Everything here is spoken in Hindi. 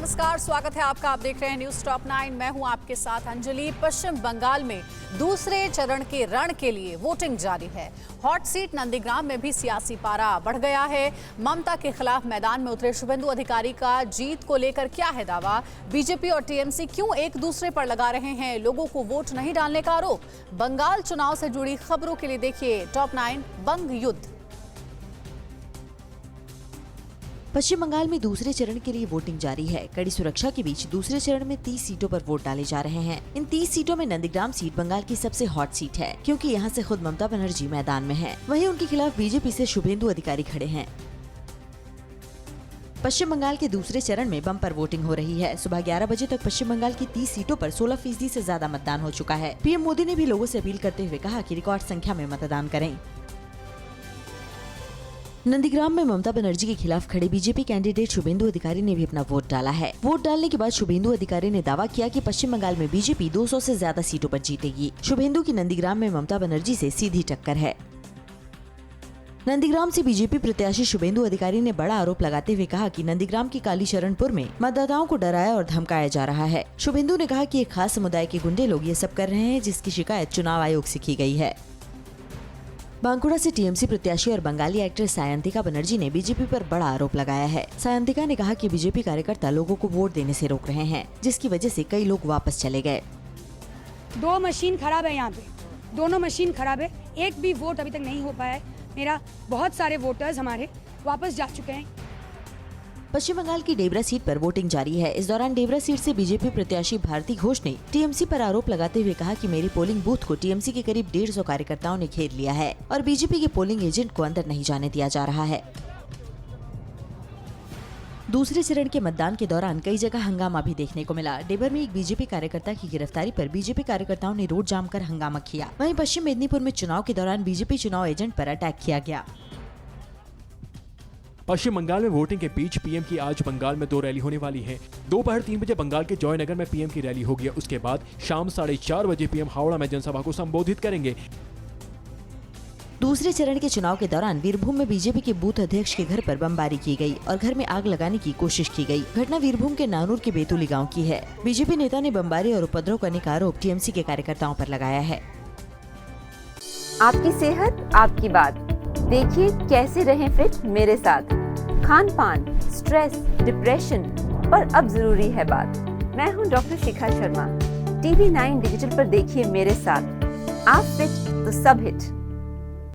नमस्कार, स्वागत है आपका। आप देख रहे हैं न्यूज टॉप 9। मैं हूं आपके साथ अंजलि। पश्चिम बंगाल में दूसरे चरण के रण के लिए वोटिंग जारी है। हॉट सीट नंदीग्राम में भी सियासी पारा बढ़ गया है। ममता के खिलाफ मैदान में उतरे शुभेंदु अधिकारी का जीत को लेकर क्या है दावा? बीजेपी और टीएमसी क्यों एक दूसरे पर लगा रहे हैं लोगों को वोट नहीं डालने का आरोप? बंगाल चुनाव से जुड़ी खबरों के लिए देखिए टॉप 9 बंग युद्ध। पश्चिम बंगाल में दूसरे चरण के लिए वोटिंग जारी है। कड़ी सुरक्षा के बीच दूसरे चरण में 30 सीटों पर वोट डाले जा रहे हैं। इन 30 सीटों में नंदीग्राम सीट बंगाल की सबसे हॉट सीट है, क्योंकि यहां से खुद ममता बनर्जी मैदान में हैं। वहीं उनके खिलाफ बीजेपी से शुभेंदु अधिकारी खड़े हैं। पश्चिम बंगाल के दूसरे चरण में बम्पर वोटिंग हो रही है। सुबह 11 बजे तक पश्चिम बंगाल की 30 सीटों पर 16% से ज्यादा मतदान हो चुका है। पीएम मोदी ने भी लोगों से अपील करते हुए कहा कि रिकॉर्ड संख्या में मतदान करें। नंदीग्राम में ममता बनर्जी के खिलाफ खड़े बीजेपी कैंडिडेट शुभेंदु अधिकारी ने भी अपना वोट डाला है। वोट डालने के बाद शुभेंदु अधिकारी ने दावा किया कि पश्चिम बंगाल में बीजेपी 200 से ज्यादा सीटों पर जीतेगी। शुभेंदु की नंदीग्राम में ममता बनर्जी से सीधी टक्कर है। नंदीग्राम से बीजेपी प्रत्याशी शुभेंदु अधिकारी ने बड़ा आरोप लगाते हुए कहा कि नंदीग्राम की कालीशरणपुर में मतदाताओं को डराया और धमकाया जा रहा है। शुभेंदु ने कहा कि एक खास समुदाय के गुंडे लोग ये सब कर रहे हैं, जिसकी शिकायत चुनाव आयोग से की गई है। बांकुड़ा से टीएमसी प्रत्याशी और बंगाली एक्ट्रेस सायंतिका बनर्जी ने बीजेपी पर बड़ा आरोप लगाया है। सायंतिका ने कहा कि बीजेपी कार्यकर्ता लोगों को वोट देने से रोक रहे हैं, जिसकी वजह से कई लोग वापस चले गए। 2 मशीन खराब है यहाँ पे, दोनों मशीन खराब है। एक भी वोट अभी तक नहीं हो पाया है मेरा। बहुत सारे वोटर्स हमारे वापस जा चुके हैं। पश्चिम बंगाल की डेबरा सीट पर वोटिंग जारी है। इस दौरान डेबरा सीट से बीजेपी प्रत्याशी भारती घोष ने टीएमसी पर आरोप लगाते हुए कहा कि मेरी पोलिंग बूथ को टीएमसी के करीब 150 कार्यकर्ताओं ने घेर लिया है और बीजेपी के पोलिंग एजेंट को अंदर नहीं जाने दिया जा रहा है। दूसरे चरण के मतदान के दौरान कई जगह हंगामा भी देखने को मिला। डेबर में एक बीजेपी कार्यकर्ता की गिरफ्तारी पर बीजेपी कार्यकर्ताओं ने रोड जाम कर हंगामा किया। वहीं पश्चिम मेदिनीपुर में चुनाव के दौरान बीजेपी चुनाव एजेंट पर अटैक किया गया। पश्चिम बंगाल में वोटिंग के बीच पीएम की आज बंगाल में 2 रैली होने वाली है। दोपहर 3 बजे बंगाल के जयनगर में पीएम की रैली होगी। उसके बाद शाम 4:30 बजे पीएम हावड़ा में जनसभा को संबोधित करेंगे। दूसरे चरण के चुनाव के दौरान वीरभूम में बीजेपी के बूथ अध्यक्ष के घर पर बमबारी की गई और घर में आग लगाने की कोशिश की गई। घटना वीरभूम के नानूर के बेतुली गाँव की है। बीजेपी नेता ने बमबारी और उपद्रव करने का आरोप टीएमसी के कार्यकर्ताओं पर लगाया है। आपकी सेहत आपकी बात। देखिए कैसे रहें फिट मेरे साथ। खान पान, स्ट्रेस, डिप्रेशन पर अब जरूरी है बात। मैं हूं doctor Shikha Sharma. TV 9 digital पर देखिए मेरे साथ। आप फिट तो सब हिट।